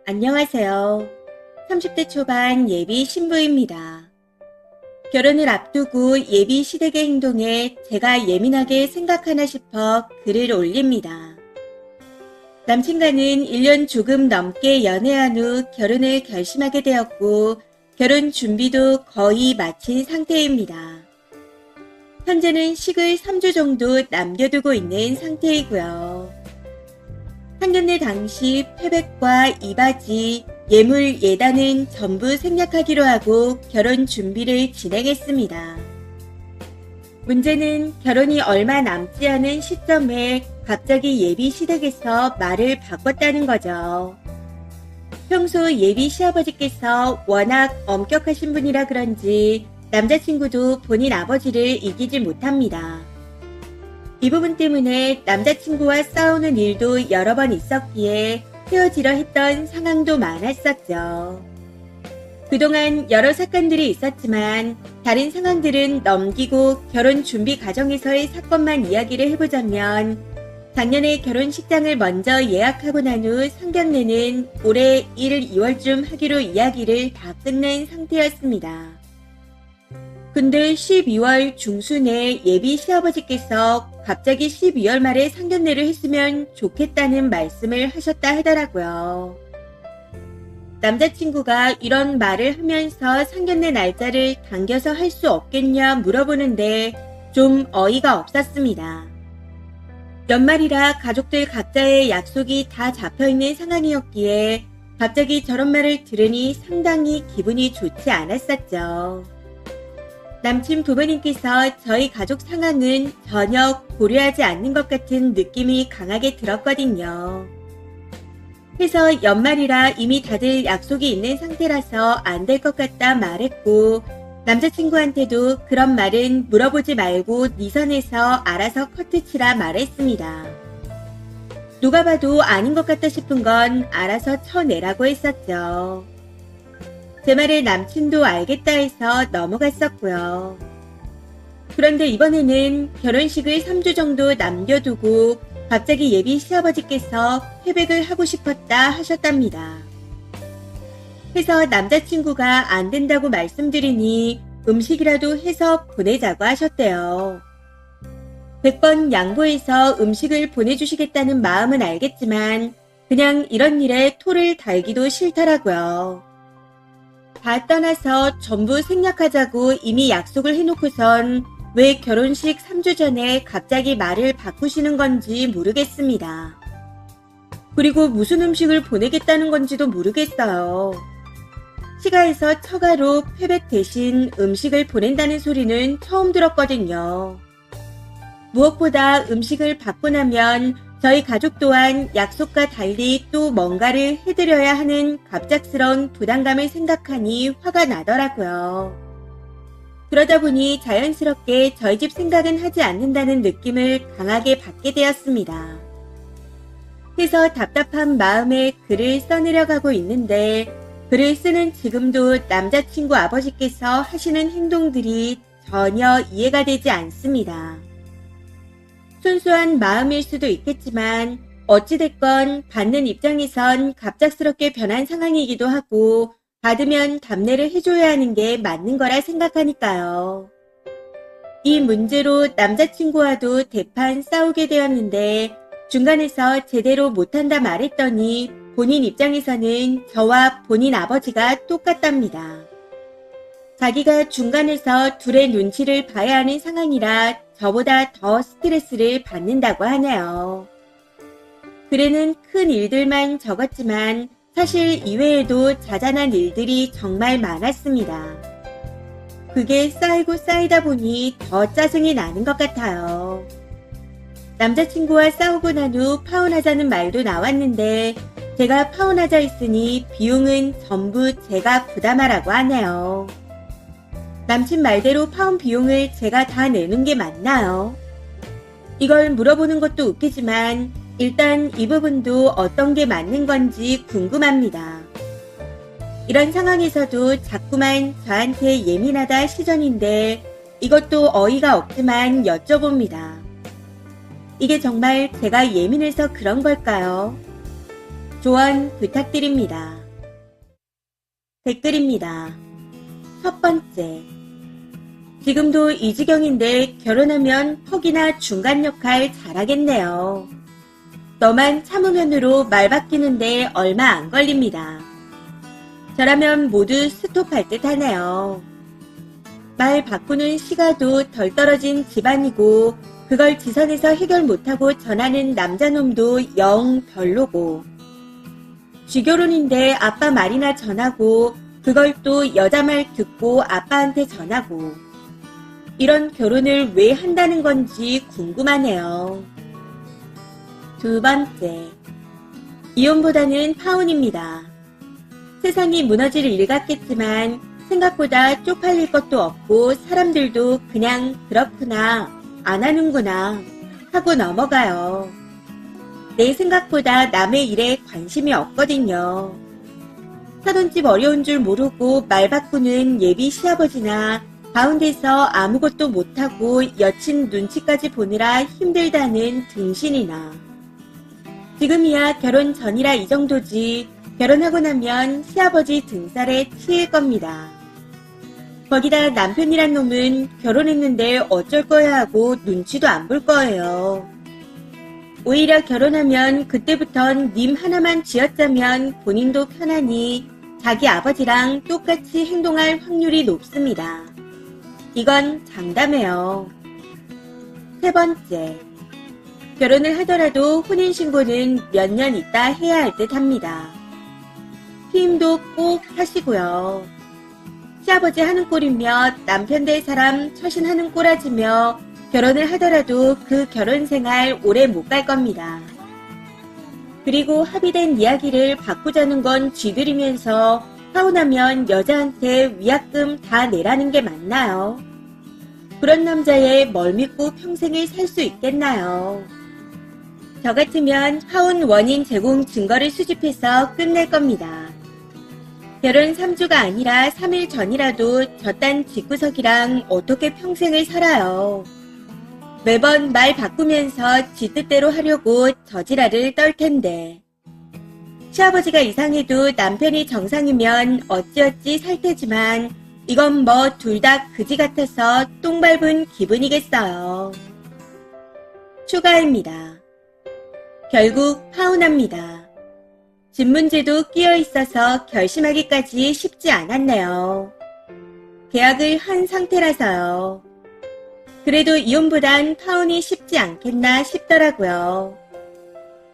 안녕하세요. 30대 초반 예비 신부입니다. 결혼을 앞두고 예비 시댁의 행동에 제가 예민하게 생각하나 싶어 글을 올립니다. 남친과는 1년 조금 넘게 연애한 후 결혼을 결심하게 되었고 결혼 준비도 거의 마친 상태입니다. 현재는 식을 3주 정도 남겨두고 있는 상태이고요. 상견례 당시 패백과 이바지, 예물 예단은 전부 생략하기로 하고 결혼 준비를 진행했습니다. 문제는 결혼이 얼마 남지 않은 시점에 갑자기 예비 시댁에서 말을 바꿨다는 거죠. 평소 예비 시아버지께서 워낙 엄격하신 분이라 그런지 남자친구도 본인 아버지를 이기지 못합니다. 이 부분 때문에 남자친구와 싸우는 일도 여러 번 있었기에 헤어지려 했던 상황도 많았었죠. 그동안 여러 사건들이 있었지만 다른 상황들은 넘기고 결혼 준비 과정에서의 사건만 이야기를 해보자면 작년에 결혼식장을 먼저 예약하고 난 후 상견례는 올해 1, 2월쯤 하기로 이야기를 다 끝낸 상태였습니다. 근데 12월 중순에 예비 시아버지께서 갑자기 12월 말에 상견례를 했으면 좋겠다는 말씀을 하셨다 하더라고요. 남자친구가 이런 말을 하면서 상견례 날짜를 당겨서 할 수 없겠냐 물어보는데 좀 어이가 없었습니다. 연말이라 가족들 각자의 약속이 다 잡혀있는 상황이었기에 갑자기 저런 말을 들으니 상당히 기분이 좋지 않았었죠. 남친 부모님께서 저희 가족 상황은 전혀 고려하지 않는 것 같은 느낌이 강하게 들었거든요. 그래서 연말이라 이미 다들 약속이 있는 상태라서 안 될 것 같다 말했고 남자친구한테도 그런 말은 물어보지 말고 네 선에서 알아서 커트치라 말했습니다. 누가 봐도 아닌 것 같다 싶은 건 알아서 쳐내라고 했었죠. 제 말에 남친도 알겠다 해서 넘어갔었고요. 그런데 이번에는 결혼식을 3주 정도 남겨두고 갑자기 예비 시아버지께서 회백을 하고 싶었다 하셨답니다. 그래서 남자친구가 안 된다고 말씀드리니 음식이라도 해서 보내자고 하셨대요. 100번 양보해서 음식을 보내주시겠다는 마음은 알겠지만 그냥 이런 일에 토를 달기도 싫더라고요. 다 떠나서 전부 생략하자고 이미 약속을 해놓고선 왜 결혼식 3주 전에 갑자기 말을 바꾸시는 건지 모르겠습니다. 그리고 무슨 음식을 보내겠다는 건지도 모르겠어요. 시가에서 처가로 패백 대신 음식을 보낸다는 소리는 처음 들었거든요. 무엇보다 음식을 받고 나면 저희 가족 또한 약속과 달리 또 뭔가를 해드려야 하는 갑작스러운 부담감을 생각하니 화가 나더라고요. 그러다 보니 자연스럽게 저희 집 생각은 하지 않는다는 느낌을 강하게 받게 되었습니다. 그래서 답답한 마음에 글을 써내려가고 있는데 글을 쓰는 지금도 남자친구 아버지께서 하시는 행동들이 전혀 이해가 되지 않습니다. 순수한 마음일 수도 있겠지만 어찌됐건 받는 입장에선 갑작스럽게 변한 상황이기도 하고 받으면 답례를 해줘야 하는 게 맞는 거라 생각하니까요. 이 문제로 남자친구와도 대판 싸우게 되었는데 중간에서 제대로 못한다 말했더니 본인 입장에서는 저와 본인 아버지가 똑같답니다. 자기가 중간에서 둘의 눈치를 봐야 하는 상황이라 저보다 더 스트레스를 받는다고 하네요. 글에는 큰 일들만 적었지만 사실 이외에도 자잘한 일들이 정말 많았습니다. 그게 쌓이고 쌓이다 보니 더 짜증이 나는 것 같아요. 남자친구와 싸우고 난 후 파혼하자는 말도 나왔는데 제가 파혼하자 했으니 비용은 전부 제가 부담하라고 하네요. 남친 말대로 파혼 비용을 제가 다 내는 게 맞나요? 이걸 물어보는 것도 웃기지만 일단 이 부분도 어떤 게 맞는 건지 궁금합니다. 이런 상황에서도 자꾸만 저한테 예민하다 시전인데 이것도 어이가 없지만 여쭤봅니다. 이게 정말 제가 예민해서 그런 걸까요? 조언 부탁드립니다. 댓글입니다. 첫 번째. 지금도 이 지경인데 결혼하면 퍽이나 중간 역할 잘하겠네요. 너만 참으면으로 말 바뀌는데 얼마 안 걸립니다. 저라면 모두 스톱할 듯 하네요. 말 바꾸는 시가도 덜 떨어진 집안이고 그걸 지선에서 해결 못하고 전하는 남자놈도 영 별로고 쥐결혼인데 아빠 말이나 전하고 그걸 또 여자 말 듣고 아빠한테 전하고 이런 결혼을 왜 한다는 건지 궁금하네요. 두 번째, 이혼보다는 파혼입니다. 세상이 무너질 일 같겠지만 생각보다 쪽팔릴 것도 없고 사람들도 그냥 그렇구나, 안 하는구나 하고 넘어가요. 내 생각보다 남의 일에 관심이 없거든요. 사돈 집 어려운 줄 모르고 말 바꾸는 예비 시아버지나 가운데서 아무것도 못하고 여친 눈치까지 보느라 힘들다는 등신이나 지금이야 결혼 전이라 이 정도지 결혼하고 나면 시아버지 등살에 치일 겁니다. 거기다 남편이란 놈은 결혼했는데 어쩔 거야 하고 눈치도 안 볼 거예요. 오히려 결혼하면 그때부턴 님 하나만 쥐었자면 본인도 편하니 자기 아버지랑 똑같이 행동할 확률이 높습니다. 이건 장담해요. 세 번째, 결혼을 하더라도 혼인신고는 몇 년 있다 해야 할 듯 합니다. 피임도 꼭 하시고요. 시아버지 하는 꼴이며 남편 될 사람 처신하는 꼬라지며 결혼을 하더라도 그 결혼 생활 오래 못 갈 겁니다. 그리고 합의된 이야기를 바꾸자는 건 쥐들이면서 파혼하면 여자한테 위약금 다 내라는 게 맞나요? 그런 남자애 뭘 믿고 평생을 살 수 있겠나요? 저 같으면 파혼 원인 제공 증거를 수집해서 끝낼 겁니다. 결혼 3주가 아니라 3일 전이라도 저딴 집구석이랑 어떻게 평생을 살아요. 매번 말 바꾸면서 지 뜻대로 하려고 저지랄을 떨 텐데. 시아버지가 이상해도 남편이 정상이면 어찌어찌 살 테지만 이건 뭐 둘 다 그지 같아서 똥 밟은 기분이겠어요. 추가입니다. 결국 파혼합니다. 집 문제도 끼어 있어서 결심하기까지 쉽지 않았네요. 계약을 한 상태라서요. 그래도 이혼보단 파혼이 쉽지 않겠나 싶더라고요.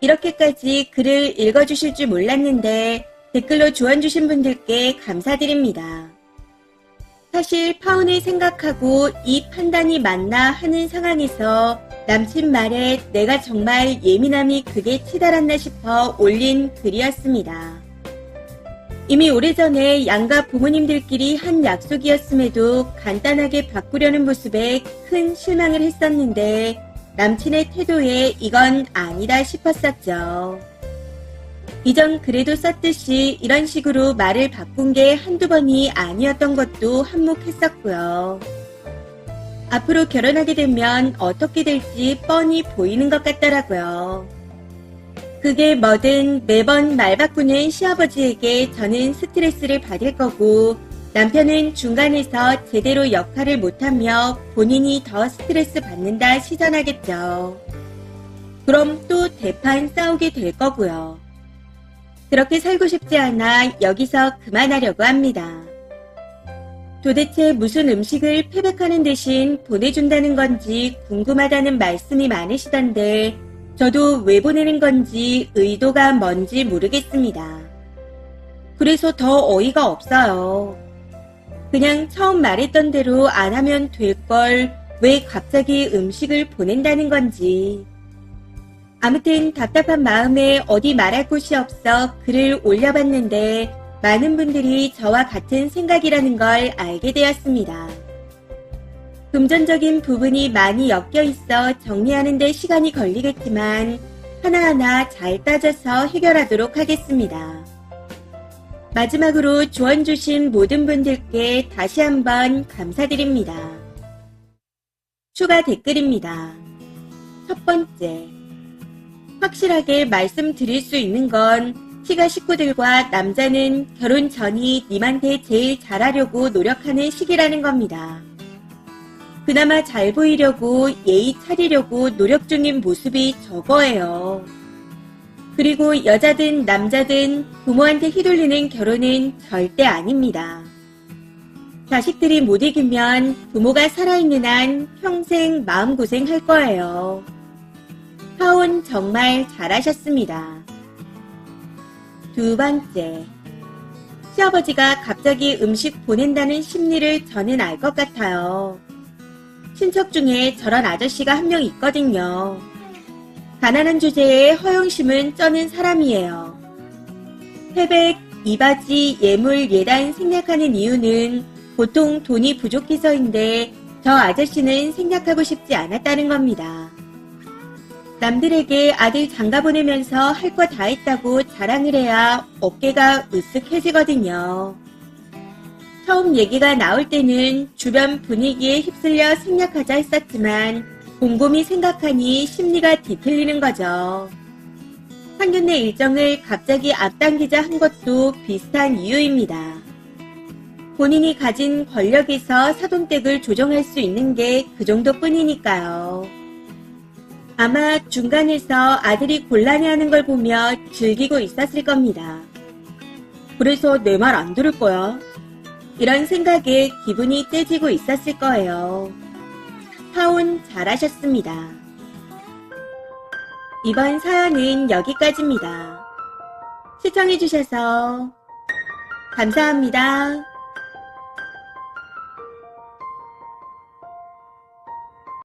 이렇게까지 글을 읽어주실 줄 몰랐는데 댓글로 조언 주신 분들께 감사드립니다. 사실 파혼을 생각하고 이 판단이 맞나 하는 상황에서 남친 말에 내가 정말 예민함이 극에 치달았나 싶어 올린 글이었습니다. 이미 오래전에 양가 부모님들끼리 한 약속이었음에도 간단하게 바꾸려는 모습에 큰 실망을 했었는데 남친의 태도에 이건 아니다 싶었었죠. 이전 글에도 썼듯이 이런 식으로 말을 바꾼 게 한두 번이 아니었던 것도 한몫했었고요. 앞으로 결혼하게 되면 어떻게 될지 뻔히 보이는 것 같더라고요. 그게 뭐든 매번 말 바꾸는 시아버지에게 저는 스트레스를 받을 거고 남편은 중간에서 제대로 역할을 못하며 본인이 더 스트레스 받는다 시전하겠죠. 그럼 또 대판 싸우게 될 거고요. 그렇게 살고 싶지 않아 여기서 그만하려고 합니다. 도대체 무슨 음식을 패백하는 대신 보내준다는 건지 궁금하다는 말씀이 많으시던데 저도 왜 보내는 건지 의도가 뭔지 모르겠습니다. 그래서 더 어이가 없어요. 그냥 처음 말했던 대로 안 하면 될 걸 왜 갑자기 음식을 보낸다는 건지. 아무튼 답답한 마음에 어디 말할 곳이 없어 글을 올려봤는데 많은 분들이 저와 같은 생각이라는 걸 알게 되었습니다. 금전적인 부분이 많이 엮여 있어 정리하는 데 시간이 걸리겠지만 하나하나 잘 따져서 해결하도록 하겠습니다. 마지막으로 조언 주신 모든 분들께 다시 한번 감사드립니다. 추가 댓글입니다. 첫 번째, 확실하게 말씀드릴 수 있는 건 시가 식구들과 남자는 결혼 전이 님한테 제일 잘하려고 노력하는 시기라는 겁니다. 그나마 잘 보이려고 예의 차리려고 노력 중인 모습이 저거예요. 그리고 여자든 남자든 부모한테 휘둘리는 결혼은 절대 아닙니다. 자식들이 못 이기면 부모가 살아있는 한 평생 마음고생할 거예요. 하온 정말 잘하셨습니다. 두 번째, 시아버지가 갑자기 음식 보낸다는 심리를 저는 알 것 같아요. 친척 중에 저런 아저씨가 한 명 있거든요. 가난한 주제에 허영심은 쩌는 사람이에요. 태백, 이바지, 예물, 예단 생략하는 이유는 보통 돈이 부족해서인데 저 아저씨는 생략하고 싶지 않았다는 겁니다. 남들에게 아들 장가 보내면서 할 거 다 했다고 자랑을 해야 어깨가 으쓱해지거든요. 처음 얘기가 나올 때는 주변 분위기에 휩쓸려 생략하자 했었지만 곰곰이 생각하니 심리가 뒤틀리는 거죠. 상견례 일정을 갑자기 앞당기자 한 것도 비슷한 이유입니다. 본인이 가진 권력에서 사돈댁을 조정할 수 있는 게 그 정도뿐이니까요. 아마 중간에서 아들이 곤란해하는 걸 보며 즐기고 있었을 겁니다. 그래서 내 말 안 들을 거야. 이런 생각에 기분이 째지고 있었을 거예요. 하온 잘하셨습니다. 이번 사연은 여기까지입니다. 시청해주셔서 감사합니다.